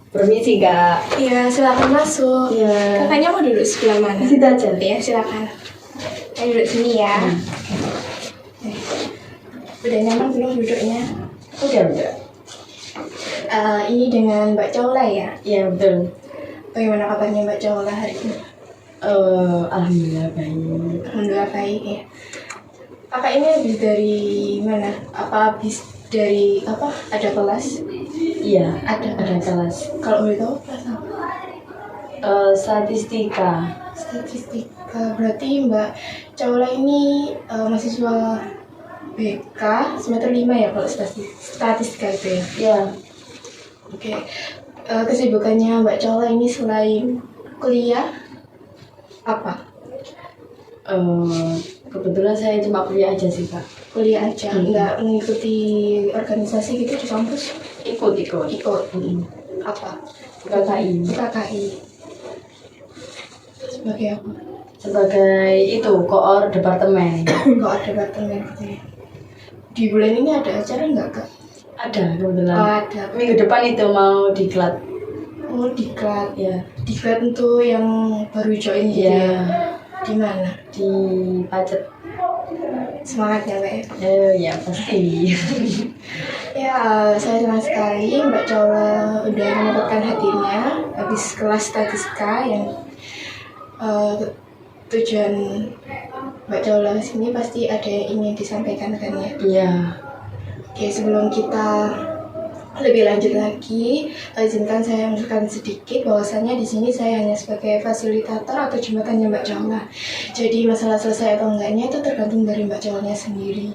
Permisi Kak. Iya, silakan masuk. Iya. Kakaknya mau duduk sebelah mana? Di situ aja. Iya, silakan. Ayo duduk sini ya. Udah nyaman belum duduknya? Udah. Ini dengan Mbak Cola ya? Iya betul. Bagaimana kabarnya Mbak Cola hari ini? Alhamdulillah baik. Alhamdulillah baik ya. Kakak ini habis dari mana? Habis dari Ada kelas? Iya. Ada kelas. Kalau boleh tahu kelas apa? Statistika. Statistika. Berarti Mbak Cola ini mahasiswa BK semester 5 ya kalau statistika itu ya? Iya. Oke. Kesibukannya Mbak Cola ini selain kuliah apa? Kebetulan saya cuma kuliah aja sih Kak. Kuliah aja, nggak mengikuti organisasi gitu di kampus? Ikut. Apa? KKI. Sebagai apa? Sebagai itu koor departemen. Nggak ada departemen gitu ya. Di bulan ini ada acara nggak Kak? Ada kebetulan. Ada. Minggu depan itu mau diklat. Oh, diklat. Ya. Diklat untuk yang baru join gitu Iya. ya? Di mana? Di Pacet. Semangat ya Mbak ya? Ya pasti. Ya, saya senang sekali Mbak Cola udah menyempatkan hadirnya habis kelas statistika yang tujuan Mbak Cola sini pasti ada yang ingin disampaikan kan ya? Iya. Oke, sebelum kita lebih lanjut lagi, izinkan saya menjelaskan sedikit bahwasannya di sini saya hanya sebagai fasilitator atau jembatannya Mbak Cola. Jadi masalah selesai atau enggaknya itu tergantung dari Mbak Colanya sendiri.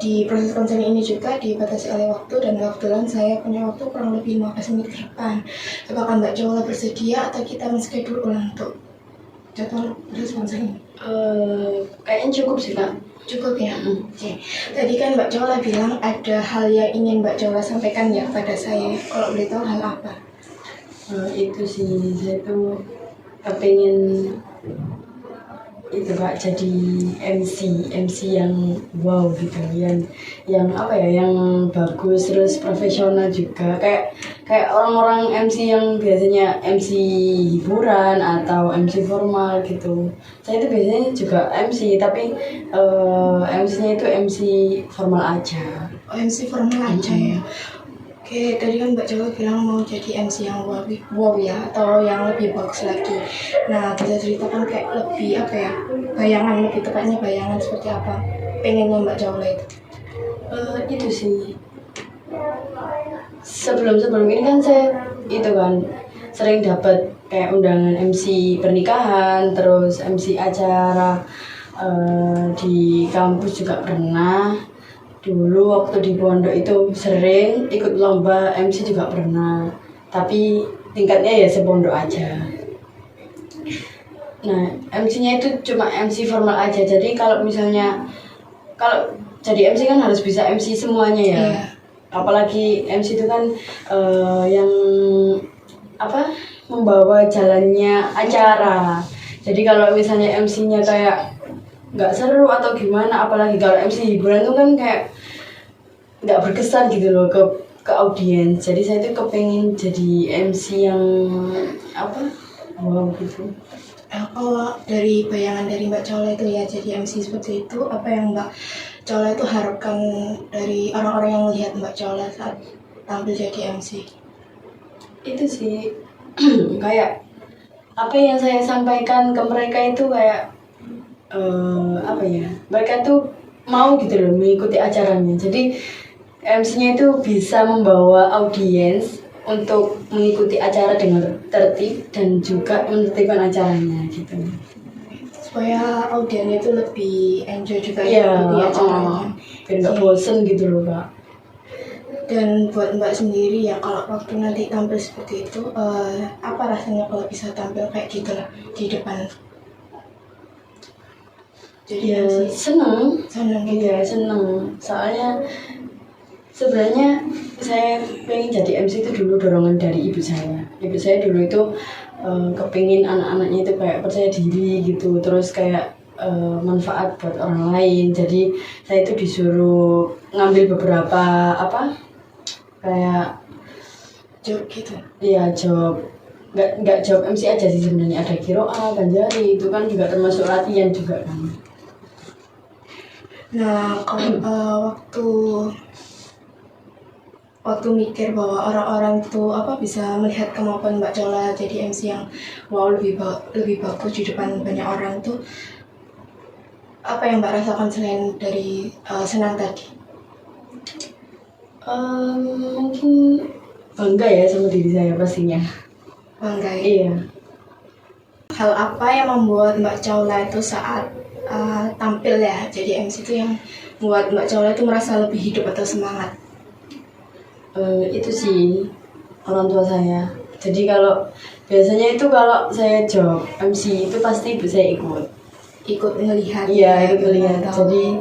Di proses konseling ini juga dibatasi oleh waktu dan kebetulan saya punya waktu kurang lebih 15 menit ke depan. Apakah Mbak Cola bersedia atau kita men-schedule ulang untuk jadwal proses konseling? Kayaknya cukup sih Kak. Cukup ya? Oke. Tadi kan Mbak Cola bilang ada hal yang ingin Mbak Cola sampaikan ya pada saya. Kalau boleh tahu hal apa? Itu sih, saya tuh kepengen itu Kak jadi MC yang wow gitu, yang apa ya, yang bagus terus profesional juga, kayak orang-orang MC yang biasanya MC hiburan atau MC formal gitu. Saya itu biasanya juga MC tapi MC-nya itu MC formal aja. Oh, MC formal aja ya? Oke, tadi kan Mbak Cola bilang mau jadi MC yang wow ya, atau yang lebih bagus lagi. Nah, bisa ceritakan kayak lebih apa ya, bayangan, lebih tepatnya bayangan seperti apa pengennya Mbak Cola itu? Itu sih, sebelum ini kan saya itu kan sering dapat kayak undangan MC pernikahan, terus MC acara di kampus juga pernah. Dulu waktu di pondok itu sering ikut lomba MC juga pernah, tapi tingkatnya ya sepondok aja. Nah, MC-nya itu cuma MC formal aja. Jadi kalau jadi MC kan harus bisa MC semuanya ya. Yeah. Apalagi MC itu kan yang membawa jalannya acara. Jadi kalau misalnya MC-nya kayak nggak seru atau gimana, apalagi kalau MC hiburan itu kan kayak nggak berkesan gitu loh ke audiens. Jadi saya tuh kepengen jadi MC yang wow gitu. Kalau dari bayangan dari Mbak Cola itu ya jadi MC seperti itu, apa yang Mbak Cola itu harapkan dari orang-orang yang melihat Mbak Cola saat tampil jadi MC? Itu sih kayak apa yang saya sampaikan ke mereka itu kayak mereka tuh mau gitu loh mengikuti acaranya. Jadi MC-nya itu bisa membawa audiens untuk mengikuti acara dengan tertib dan juga menertibkan acaranya gitu. Supaya audiensnya itu lebih enjoy juga ya di acaranya. Biar nggak bosen gitu loh Kak. Dan buat Mbak sendiri ya, kalau waktu nanti tampil seperti itu, apa rasanya kalau bisa tampil kayak gitu lah di depan? Jadi ya seneng gitu. Iya seneng, soalnya sebenarnya saya pengen jadi MC itu dulu dorongan dari ibu saya. Ibu saya dulu itu kepingin anak-anaknya itu kayak percaya diri gitu, terus kayak manfaat buat orang lain. Jadi saya itu disuruh ngambil beberapa kayak job gitu. Iya, job. Nggak job MC aja sih sebenarnya, ada kiroa, ganjari, itu kan juga termasuk latihan juga kan. Nah, kalau waktu mikir bahwa orang-orang itu bisa melihat kemampuan Mbak Cola jadi MC yang wow lebih bagus di depan banyak orang tuh, apa yang Mbak rasakan selain dari senang tadi? Mungkin bangga ya sama diri saya pastinya. Bangga ya? Iya. Hal apa yang membuat Mbak Cola itu saat tampil ya jadi MC itu yang membuat Mbak Cola itu merasa lebih hidup atau semangat? Itu sih orang tua saya. Jadi biasanya itu kalau saya job MC itu pasti ibu saya ikut ngelihat. Iya, ikut ngelihat. Jadi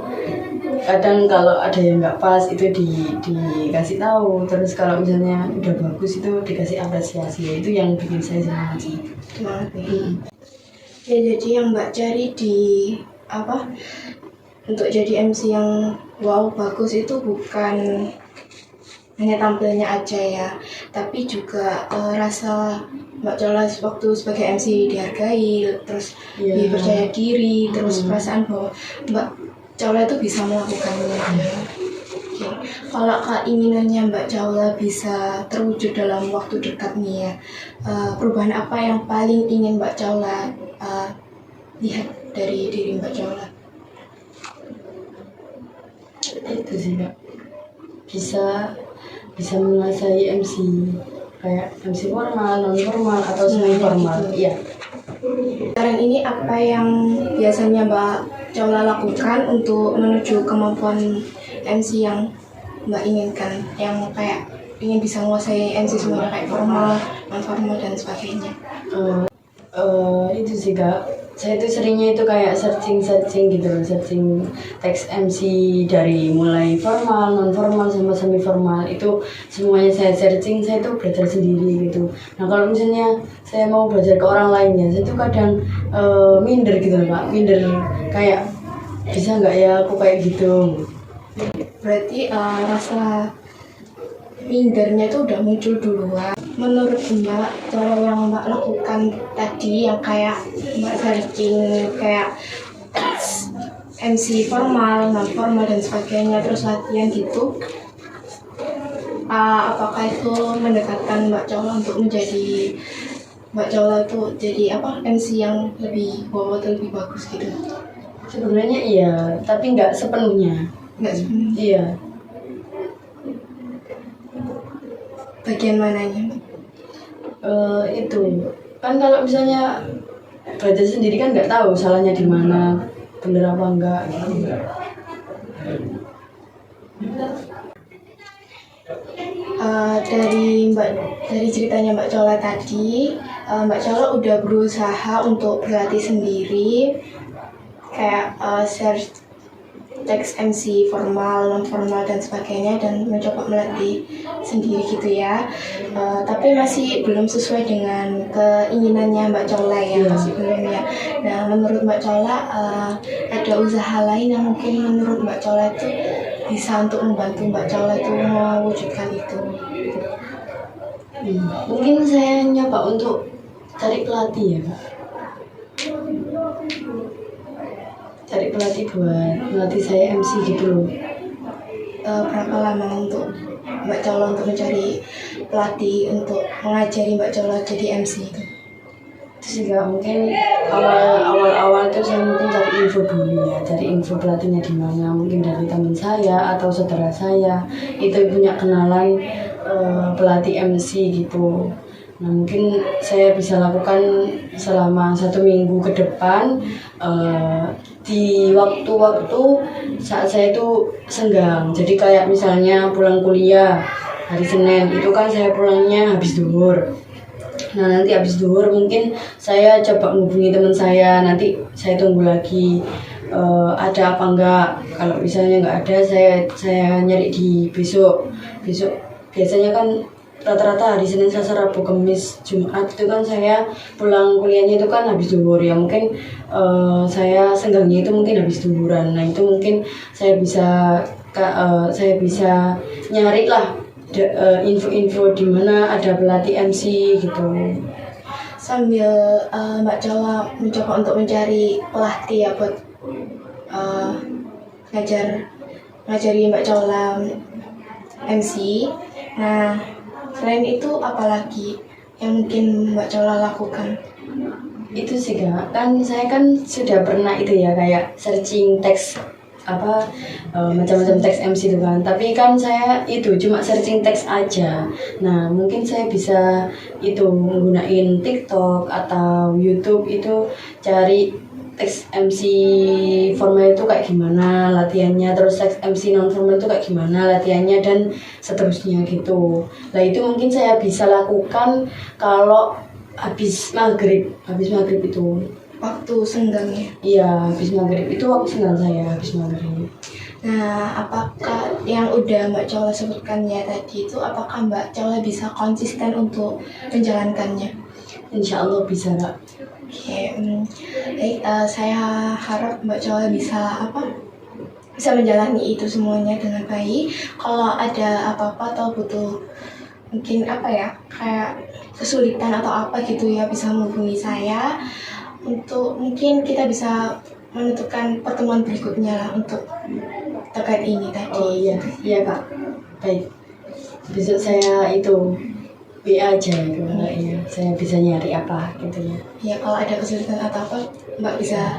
kadang kalau ada yang nggak pas itu dikasih tahu. Terus kalau misalnya udah bagus itu dikasih apresiasi. Itu yang bikin saya semangat sih. Semangat ya. Ya, jadi yang Mbak cari untuk jadi MC yang wow bagus itu bukan hanya tampilnya aja ya, tapi juga rasa Mbak Cola waktu sebagai MC dihargai, terus dipercaya diri, terus perasaan bahwa Mbak Cola itu bisa melakukannya. Oke. Kalau keinginannya Mbak Cola bisa terwujud dalam waktu dekat nih ya, perubahan apa yang paling ingin Mbak Cola lihat dari diri Mbak Cola? Itu sih Kak, bisa menguasai MC kayak MC formal, non formal atau semi formal. Iya. Sekarang ini apa yang biasanya Mbak Cola lakukan untuk menuju kemampuan MC yang Mbak inginkan, yang kayak ingin bisa menguasai MC semuanya kayak formal, non formal dan sebagainya? Itu sih Kak, saya tuh seringnya itu kayak searching gitu loh, searching teks MC dari mulai formal, non formal sama semi formal, itu semuanya saya searching, saya tuh belajar sendiri gitu. Nah kalau misalnya saya mau belajar ke orang lainnya, saya tuh kadang minder gitu loh Kak, minder kayak bisa nggak ya aku kayak gitu. Berarti rasa mindernya itu udah muncul duluan. Menurut Mbak, cara yang Mbak lakukan tadi yang kayak Mbak searching kayak MC formal, non formal dan sebagainya, terus latihan gitu, apakah itu mendekatkan Mbak Cola untuk menjadi Mbak Cola itu jadi MC yang lebih wow atau lebih bagus gitu? Sebenarnya iya, tapi nggak sepenuhnya. Nggak sepenuhnya. Iya. Bagian mananya? Itu kan kalau misalnya belajar sendiri kan nggak tahu salahnya di mana, bener apa enggak gitu. Dari ceritanya Mbak Cola tadi, Mbak Cola udah berusaha untuk berlatih sendiri kayak search teks MC formal, non formal dan sebagainya, dan mencoba melatih sendiri gitu ya. Tapi masih belum sesuai dengan keinginannya Mbak Cola ya, masih belum ya. Nah, menurut Mbak Cola ada usaha lain yang mungkin menurut Mbak Cola itu bisa untuk membantu Mbak Cola itu mewujudkan itu? Mungkin saya nyoba untuk cari pelatih ya Kak. Cari pelatih buat melatih saya MC gitu loh. Berapa lama untuk Mbak Cola untuk mencari pelatih untuk mengajari Mbak Cola jadi MC itu? Itu sih Kak, mungkin awal tuh saya mungkin cari info dulu ya, cari info pelatihnya di mana, mungkin dari teman saya atau saudara saya itu punya kenalan pelatih MC gitu. Nah mungkin saya bisa lakukan selama 1 minggu ke depan, di waktu-waktu saat saya itu senggang. Jadi kayak misalnya pulang kuliah hari Senin itu kan saya pulangnya habis zuhur. Nah nanti habis zuhur mungkin saya coba menghubungi teman saya, nanti saya tunggu lagi ada apa enggak. Kalau misalnya enggak ada, saya nyari di besok biasanya kan rata-rata hari Senin, Selasa, Rabu, Kamis, Jumat itu kan saya pulang kuliahnya itu kan habis zuhur ya, mungkin saya senggangnya itu mungkin habis zuhuran. Nah itu mungkin saya bisa nyari lah info-info di mana ada pelatih MC gitu. Sambil Mbak Jola mencoba untuk mencari pelatih ya buat ngajari Mbak Jola MC. Nah, selain itu apalagi yang mungkin Mbak Jola lakukan? Itu sih Kak, kan saya kan sudah pernah itu ya kayak searching teks macam-macam teks MC itu kan, tapi kan saya itu cuma searching teks aja. Nah mungkin saya bisa itu menggunakan TikTok atau YouTube itu cari teks MC formal itu kayak gimana latihannya, terus teks MC non formal itu kayak gimana latihannya, dan seterusnya gitu. Nah itu mungkin saya bisa lakukan kalau habis maghrib itu. Waktu senggangnya. Iya, habis maghrib itu waktu senggang saya, habis maghrib. Nah, apakah yang udah Mbak Jola sebutkan ya tadi itu, apakah Mbak Jola bisa konsisten untuk menjalankannya? Insya Allah bisa Kak. Oke, baik, saya harap Mbak Jola bisa menjalani itu semuanya dengan baik. Kalau ada apa-apa atau butuh mungkin kayak kesulitan atau apa gitu ya, bisa menghubungi saya. Untuk mungkin kita bisa menentukan pertemuan berikutnya lah untuk terkait ini tadi. Oh iya Kak. Baik. Besok saya itu WA aja gitu. Iya, saya bisa nyari apa gitu ya. Ya, kalau ada kesulitan atau apa, Mbak bisa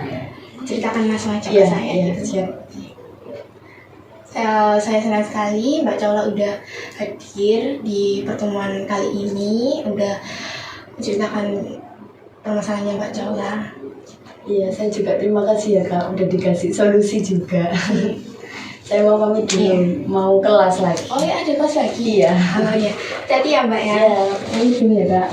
ceritakan langsung aja Iya, ke saya. iya, gitu. siap. Saya senang sekali Mbak Jola udah hadir di pertemuan kali ini, udah menceritakan permasalahannya Mbak Jola. Iya, saya juga terima kasih ya Kak, udah dikasih solusi juga. Saya mau pamit dulu, mau kelas lagi. Oh ya, ada kelas lagi? Iya. Oh ya, jadi ya Mbak ya. Iya, pamit dulu ya Kak.